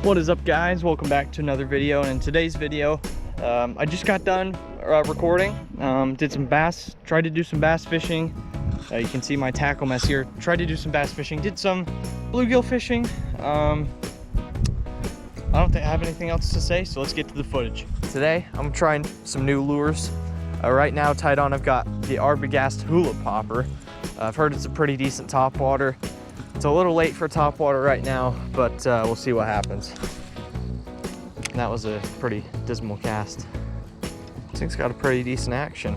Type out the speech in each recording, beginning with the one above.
What is up, guys? Welcome back to another video. And in today's video, I just got done recording. Did some bass, tried to do some bass fishing. You can see my tackle mess here. Tried to do some bass fishing, did some bluegill fishing. I don't think I have anything else to say, so let's get to the footage. Today, I'm trying some new lures. Right now, tied on, I've got the Arbogast Hula Popper. I've heard it's a pretty decent topwater. It's a little late for topwater right now, but we'll see what happens. And that was a pretty dismal cast. This thing's got a pretty decent action.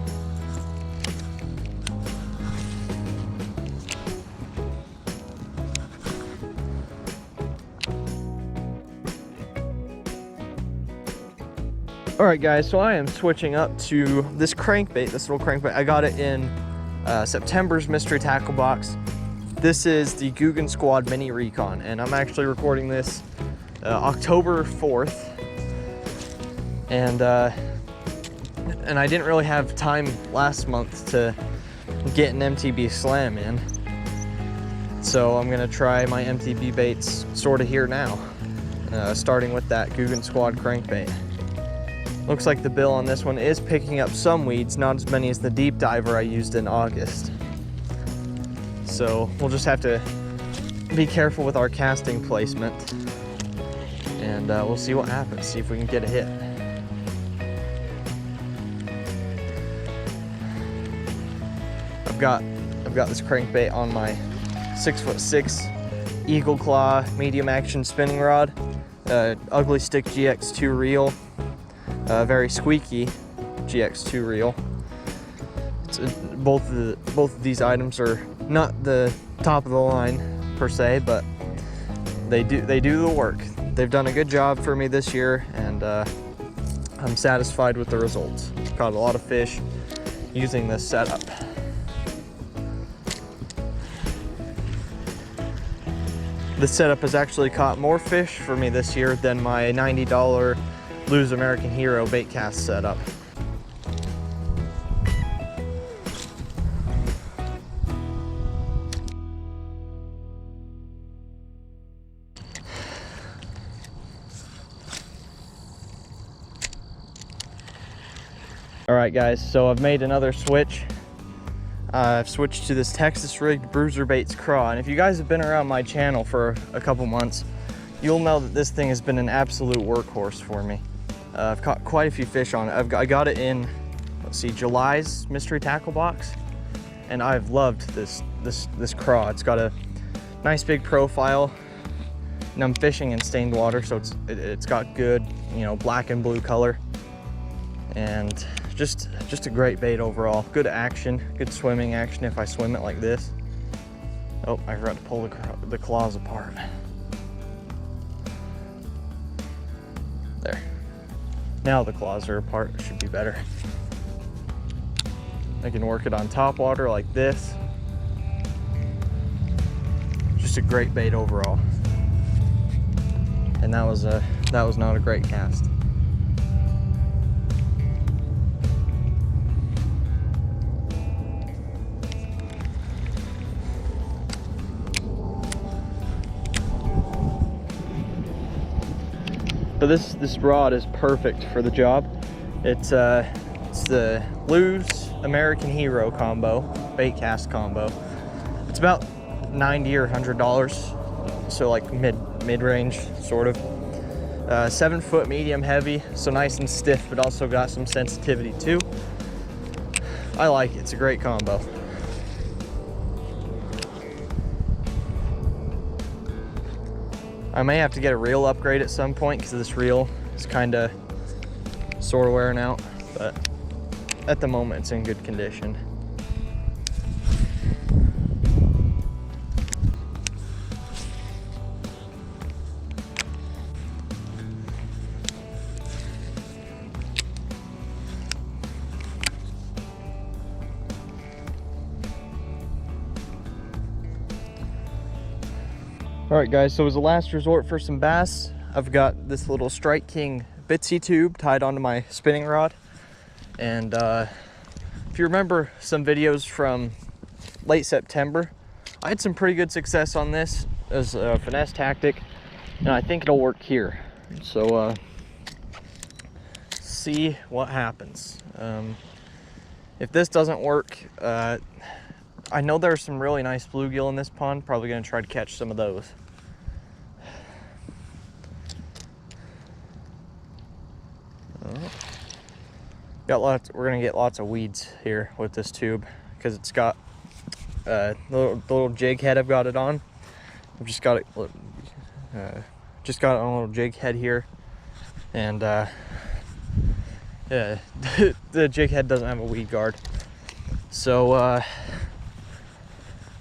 All right, guys, so I am switching up to this crankbait, this little crankbait. I got it in September's mystery tackle box. This is the Guggen Squad Mini Recon, and I'm actually recording this October 4th. And I didn't really have time last month to get an MTB slam in. So I'm gonna try my MTB baits sort of here now, starting with that Guggen Squad crankbait. Looks like the bill on this one is picking up some weeds, not as many as the deep diver I used in August. So we'll just have to be careful with our casting placement, and we'll see what happens, see if we can get a hit. I've got this crankbait on my 6'6" Eagle Claw medium action spinning rod, Ugly Stick GX2 reel. Very squeaky GX2 reel. Both of these items are not the top of the line per se, but they do the work. They've done a good job for me this year, and I'm satisfied with the results. Caught a lot of fish using this setup. This setup has actually caught more fish for me this year than my $90 Lose American Hero bait cast setup. All right, guys, so I've made another switch. I've switched to this Texas rigged Bruiser Baits Craw, and if you guys have been around my channel for a couple months, you'll know that this thing has been an absolute workhorse for me. I've caught quite a few fish on it. I got it in, let's see, July's mystery tackle box, and I've loved this craw. It's got a nice big profile, and I'm fishing in stained water, so it's got good, you know, black and blue color, and just a great bait overall. Good action, good swimming action if I swim it like this. Oh, I forgot to pull the claws apart. There. Now the claws are apart, it should be better. I can work it on top water like this. Just a great bait overall. And that was not a great cast. So this rod is perfect for the job. It's the Lose American Hero combo, bait cast combo. It's about $90 or $100, so like mid-range sort of. 7 foot medium heavy, so nice and stiff, but also got some sensitivity too. I like it. It's a great combo. I may have to get a reel upgrade at some point because this reel is kind of sort of wearing out, but at the moment it's in good condition. All right, guys, so as a last resort for some bass, I've got this little Strike King Bitsy tube tied onto my spinning rod. And if you remember some videos from late September, I had some pretty good success on this as a finesse tactic. and I think it'll work here. So see what happens. If this doesn't work, I know there's some really nice bluegill in this pond. Probably gonna try to catch some of those. We're gonna get lots of weeds here with this tube because it's got the little jig head I've got it on. I've just got it on a little jig head here, and yeah, the jig head doesn't have a weed guard. So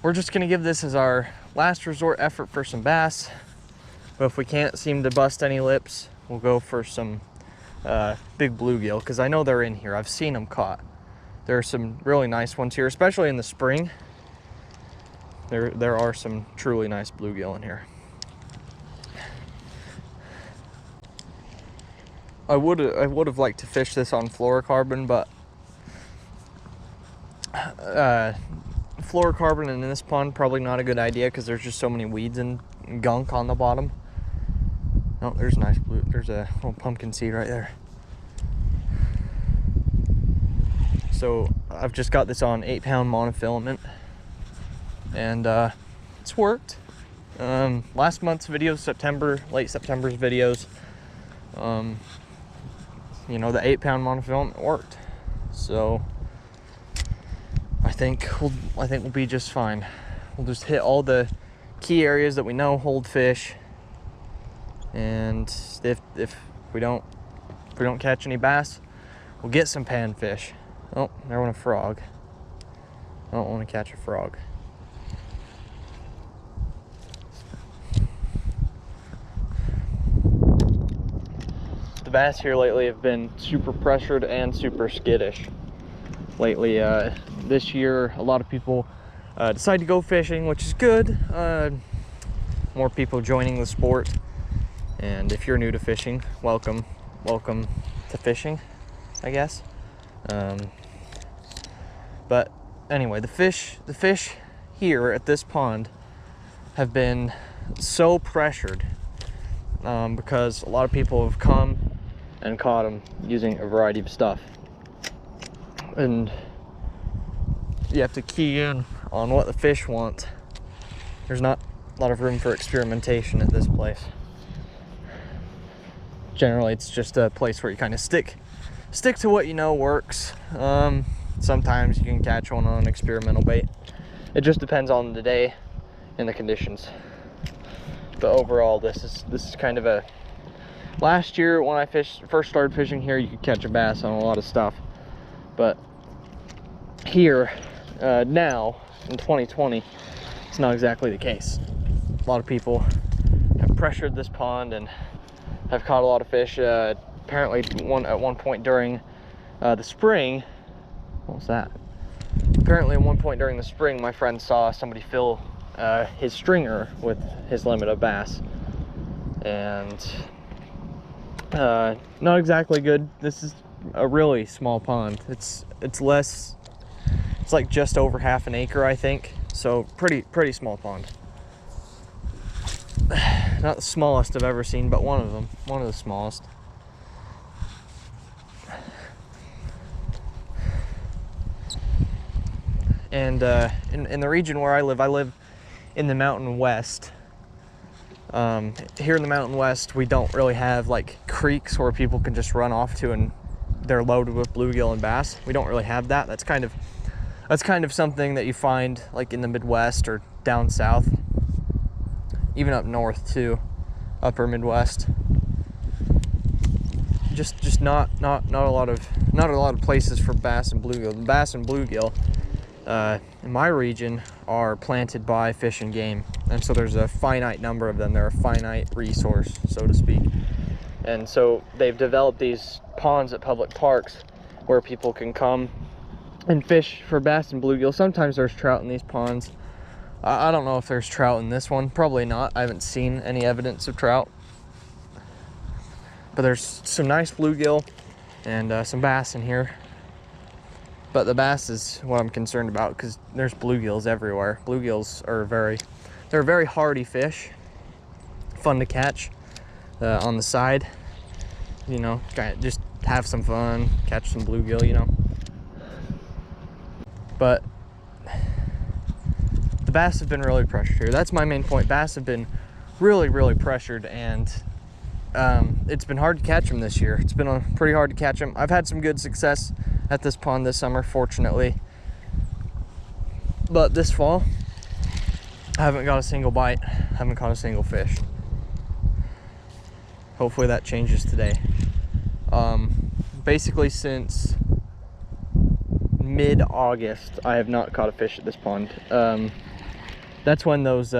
we're just gonna give this as our last resort effort for some bass. But if we can't seem to bust any lips, we'll go for some big bluegill, because I know they're in here. I've seen them caught. There are some really nice ones here, especially in the spring. There are some truly nice bluegill in here. I would have liked to fish this on fluorocarbon, but fluorocarbon in this pond probably not a good idea because there's just so many weeds and gunk on the bottom. Oh, there's nice blue. There's a little pumpkin seed right there. So I've just got this on 8-pound monofilament, and it's worked. Last month's videos, late September's videos, you know, the 8-pound monofilament worked. So I think we'll be just fine. We'll just hit all the key areas that we know hold fish. And if we don't catch any bass, we'll get some panfish. Oh, there went a frog. I don't want to catch a frog. The bass here lately have been super pressured and super skittish. Lately, this year, a lot of people decide to go fishing, which is good. More people joining the sport. And if you're new to fishing, welcome to fishing, I guess. But anyway, the fish here at this pond have been so pressured because a lot of people have come and caught them using a variety of stuff. And you have to key in on what the fish want. There's not a lot of room for experimentation at this place. Generally, it's just a place where you kind of stick to what you know works. Sometimes you can catch one on experimental bait. It just depends on the day and the conditions. But overall, this is kind of a. Last year when I first started fishing here, you could catch a bass on a lot of stuff. But here, now in 2020, it's not exactly the case. A lot of people have pressured this pond and have caught a lot of fish. Apparently at one point during the spring, what was that? Apparently at one point during the spring, my friend saw somebody fill his stringer with his limit of bass. And not exactly good. This is a really small pond. It's like just over half an acre, I think. So pretty small pond. Not the smallest I've ever seen, but one of the smallest. And in the region where I live in the Mountain West. Here in the Mountain West, we don't really have like creeks where people can just run off to and they're loaded with bluegill and bass. We don't really have that. That's kind of something that you find like in the Midwest or down south, even up north too, upper Midwest. Just not a lot of places for bass and bluegill. The bass and bluegill in my region are planted by Fish and Game, and so there's a finite number of them. They're a finite resource, so to speak. And so they've developed these ponds at public parks where people can come and fish for bass and bluegill. Sometimes there's trout in these ponds. I don't know if there's trout in this one. Probably not. I haven't seen any evidence of trout. But there's some nice bluegill and some bass in here. But the bass is what I'm concerned about because there's bluegills everywhere. Bluegills are they're a very hardy fish. fun to catch on the side. You know, kind of just have some fun, catch some bluegill, you know. But the bass have been really pressured here. That's my main point. Bass have been really pressured, and it's been hard to catch them this year. It's been pretty hard to catch them. I've had some good success at this pond this summer, fortunately. But this fall, I haven't got a single bite, haven't caught a single fish. Hopefully that changes today. Basically since mid-August, I have not caught a fish at this pond. That's when those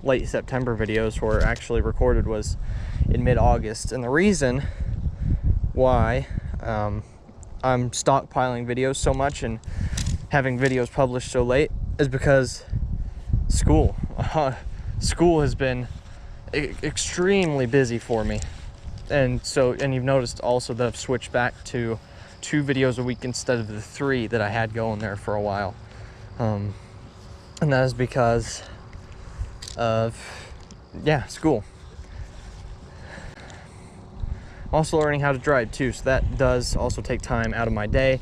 late September videos were actually recorded, was in mid-August. And the reason why I'm stockpiling videos so much and having videos published so late is because school. School has been extremely busy for me. And you've noticed also that I've switched back to 2 videos a week instead of the 3 that I had going there for a while. And that is because of, school. I'm also learning how to drive too, so that does also take time out of my day.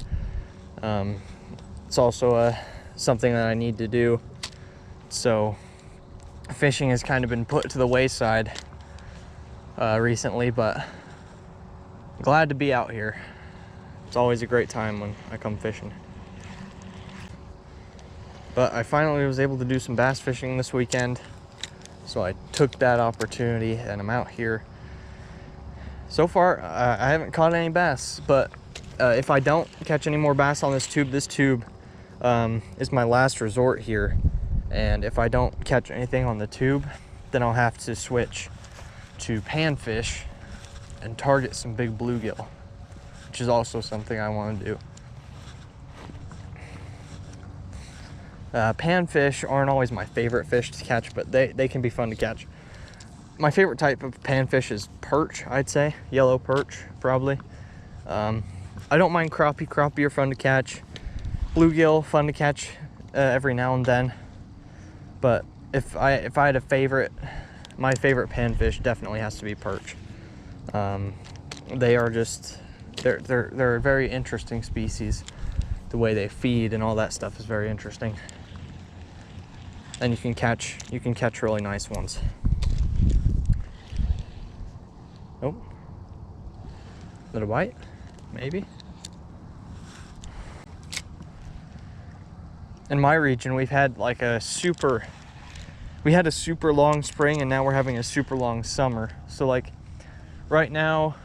It's also something that I need to do. So fishing has kind of been put to the wayside recently, but I'm glad to be out here. It's always a great time when I come fishing. But I finally was able to do some bass fishing this weekend, so I took that opportunity and I'm out here. So far, I haven't caught any bass, but if I don't catch any more bass on this tube is my last resort here. And if I don't catch anything on the tube, then I'll have to switch to panfish and target some big bluegill, which is also something I want to do. Panfish aren't always my favorite fish to catch, but they can be fun to catch. My favorite type of panfish is perch, I'd say. Yellow perch, probably. I don't mind crappie. Crappie are fun to catch. Bluegill, fun to catch every now and then. But if I had a favorite, my favorite panfish definitely has to be perch. They are just, they're a very interesting species. The way they feed and all that stuff is very interesting. And you can catch really nice ones. Oh, is that a bite? Maybe. In my region, we've had like a super long spring, and now we're having a super long summer. So like right now,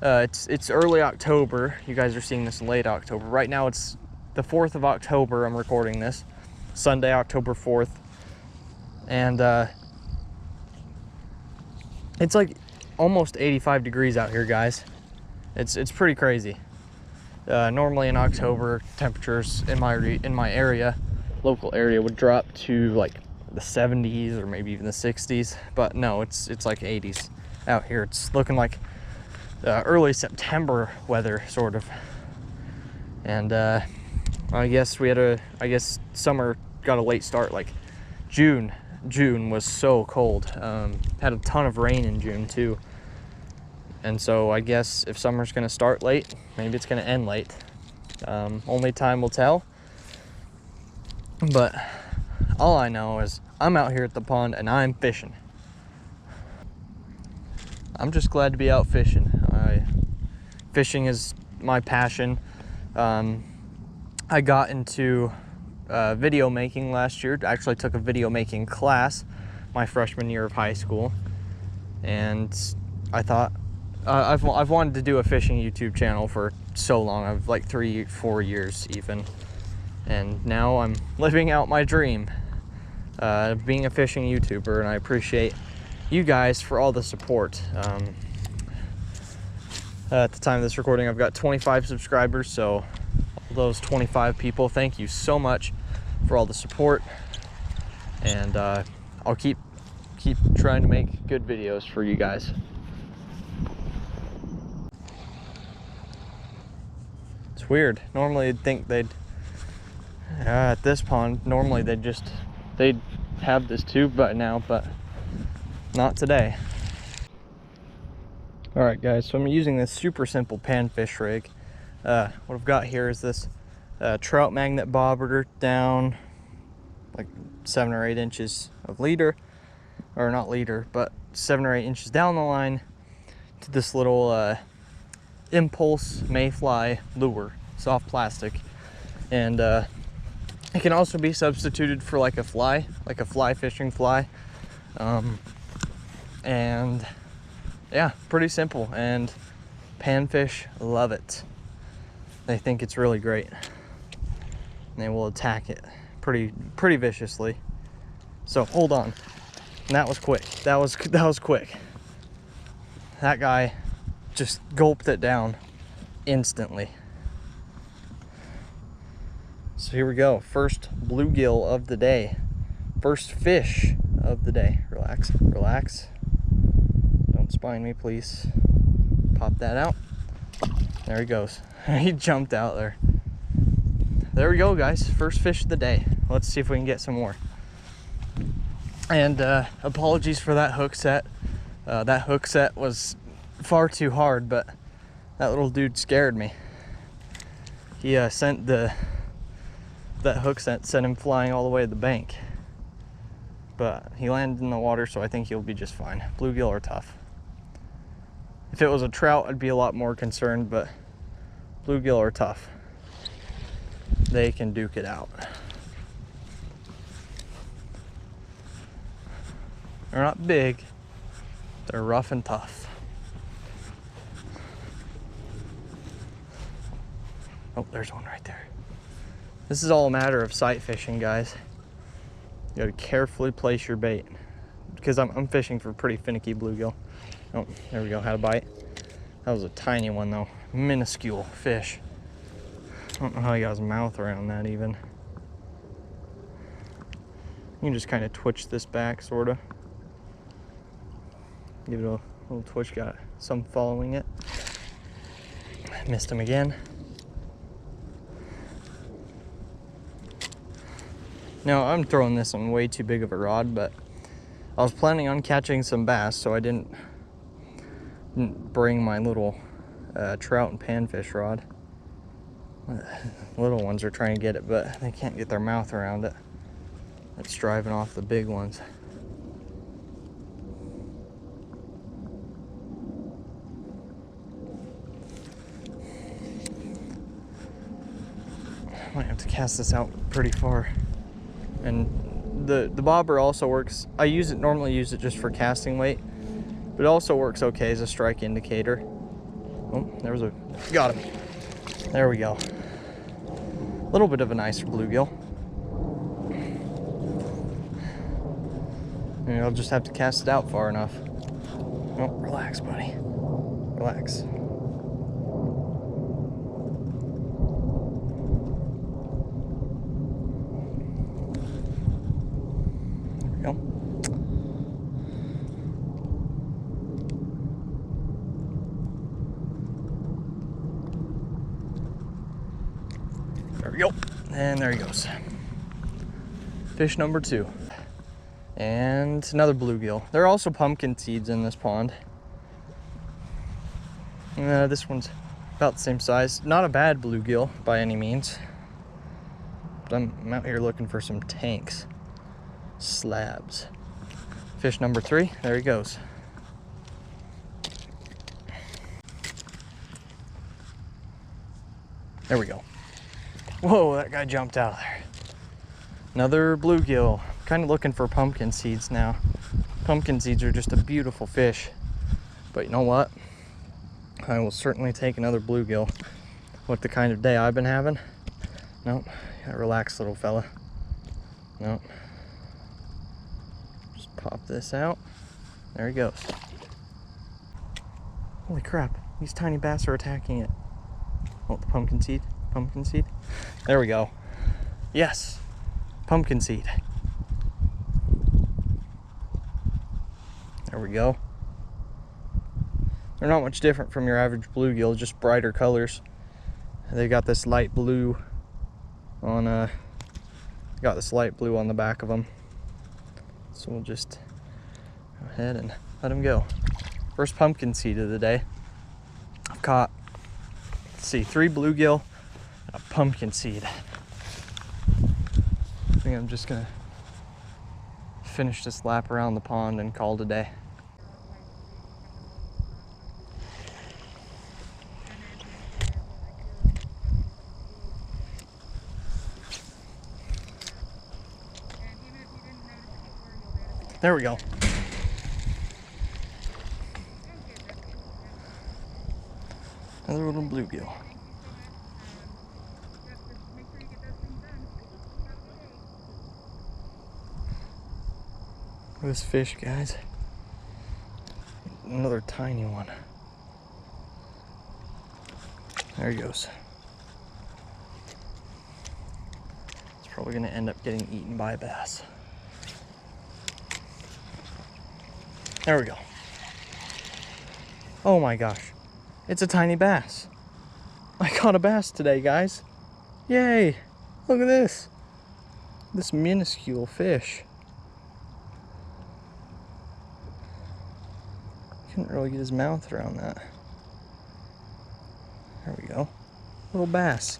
it's early October. You guys are seeing this in late October. Right now it's the 4th of October. I'm recording this Sunday, October 4th. And it's like almost 85 degrees out here, guys. It's pretty crazy. Normally in October, temperatures in my area, local area, would drop to like the 70s or maybe even the 60s. But no, it's like 80s out here. It's looking like early September weather, sort of. And I guess summer got a late start. Like June was so cold. Had a ton of rain in June too. And so I guess if summer's gonna start late, maybe it's gonna end late. Only time will tell. But all I know is I'm out here at the pond and I'm fishing. I'm just glad to be out fishing. Fishing is my passion. I got into video making last year. I actually took a video making class my freshman year of high school. And I thought, I've wanted to do a fishing YouTube channel for so long. I've like 3-4 years even. And now I'm living out my dream, being a fishing YouTuber, and I appreciate you guys for all the support. At the time of this recording, I've got 25 subscribers, so all those 25 people, thank you so much for all the support. And I'll keep trying to make good videos for you guys. It's weird. Normally you'd think they'd at this pond, normally they'd have this tube by now, but Not today. All right, guys, so I'm using this super simple panfish rig. What I've got here is this trout magnet bobber down like 7 or 8 inches of leader, or not leader, but 7 or 8 inches down the line to this little impulse mayfly lure, soft plastic. And it can also be substituted for like a fly fishing fly. And yeah, pretty simple, and panfish love it. They think it's really great. And they will attack it pretty viciously. So hold on. And that was quick. That was quick. That guy just gulped it down instantly. So here we go. First bluegill of the day. First fish of the day. Relax, relax. Don't spine me, please. Pop that out. There he goes. He jumped out there. There we go, guys. First fish of the day. Let's see if we can get some more. And apologies for that hook set. That hook set was far too hard, but that little dude scared me. He sent that hook set sent him flying all the way to the bank. But he landed in the water, so I think he'll be just fine. Bluegill are tough. If it was a trout, I'd be a lot more concerned, but bluegill are tough. They can duke it out. They're not big, they're rough and tough. Oh, there's one right there. This is all a matter of sight fishing, guys. You gotta carefully place your bait, because I'm fishing for pretty finicky bluegill. Oh, there we go, had a bite. That was a tiny one though, minuscule fish. I don't know how he got his mouth around that even. You can just kind of twitch this back, sorta. Give it a little twitch, got some following it. Missed him again. Now, I'm throwing this on way too big of a rod, but I was planning on catching some bass, so I didn't bring my little trout and panfish rod. Little ones are trying to get it, but they can't get their mouth around it. It's driving off the big ones. Might have to cast this out pretty far. And the bobber also works. I normally use it just for casting weight, but it also works okay as a strike indicator. Oh, got him. There we go. A little bit of a nicer bluegill. And I'll just have to cast it out far enough. Oh, relax, buddy. Relax. There we go. There we go. And there he goes. Fish number 2. And another bluegill. There are also pumpkin seeds in this pond. This one's about the same size. Not a bad bluegill by any means. But I'm out here looking for some tanks. Slabs. Fish number 3. There he goes. There we go. Whoa, that guy jumped out of there. Another bluegill. Kind of looking for pumpkin seeds now. Pumpkin seeds are just a beautiful fish. But you know what? I will certainly take another bluegill. What the kind of day I've been having? Nope. Yeah, relax, little fella. Nope. Just pop this out. There he goes. Holy crap. These tiny bass are attacking it. Oh, the pumpkin seed. Pumpkin seed. There we go. Yes. Pumpkin seed. There we go. They're not much different from your average bluegill, just brighter colors. They got this light blue on the back of them. So we'll just Go ahead and let him go. First pumpkin seed of the day. I've caught, let's see, 3 bluegill and a pumpkin seed. I think I'm just gonna finish this lap around the pond and call it a day. There we go. Another little bluegill. This fish, guys. Another tiny one. There he goes. It's probably gonna end up getting eaten by a bass. There we go. Oh my gosh. It's a tiny bass. I caught a bass today, guys. Yay! Look at this. This minuscule fish. Couldn't really get his mouth around that. There we go. Little bass.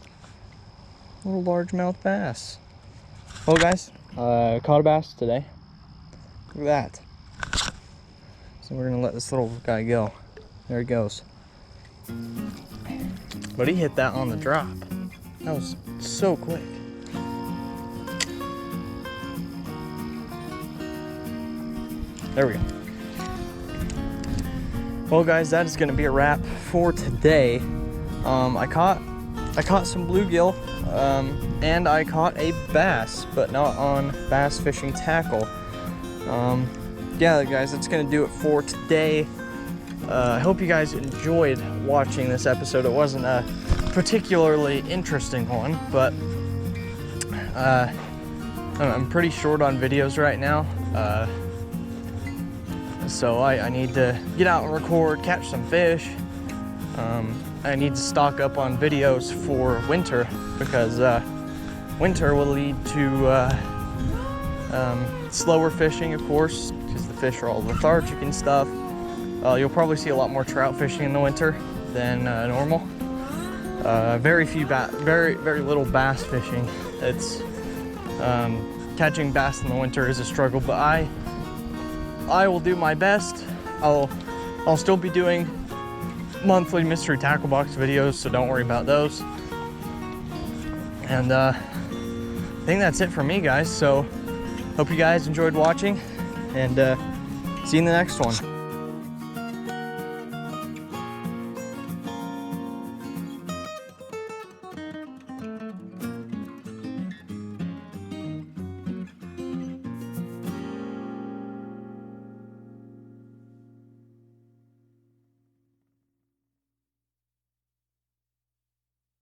Little largemouth bass. Well, guys, caught a bass today. Look at that. So we're gonna let this little guy go. There he goes. But he hit that on the drop. That was so quick. There we go. Well, guys, that is gonna be a wrap for today. I caught some bluegill, and I caught a bass, but not on bass fishing tackle. Yeah, guys, that's gonna do it for today. I hope you guys enjoyed watching this episode. It wasn't a particularly interesting one, but I'm pretty short on videos right now. So I need to get out and record, catch some fish. I need to stock up on videos for winter, because winter will lead to slower fishing, of course, because the fish are all lethargic and stuff. You'll probably see a lot more trout fishing in the winter than normal. Very little bass fishing. It's catching bass in the winter is a struggle, but I will do my best. I'll still be doing monthly mystery tackle box videos, so don't worry about those. And I think that's it for me, guys. So hope you guys enjoyed watching, and see you in the next one.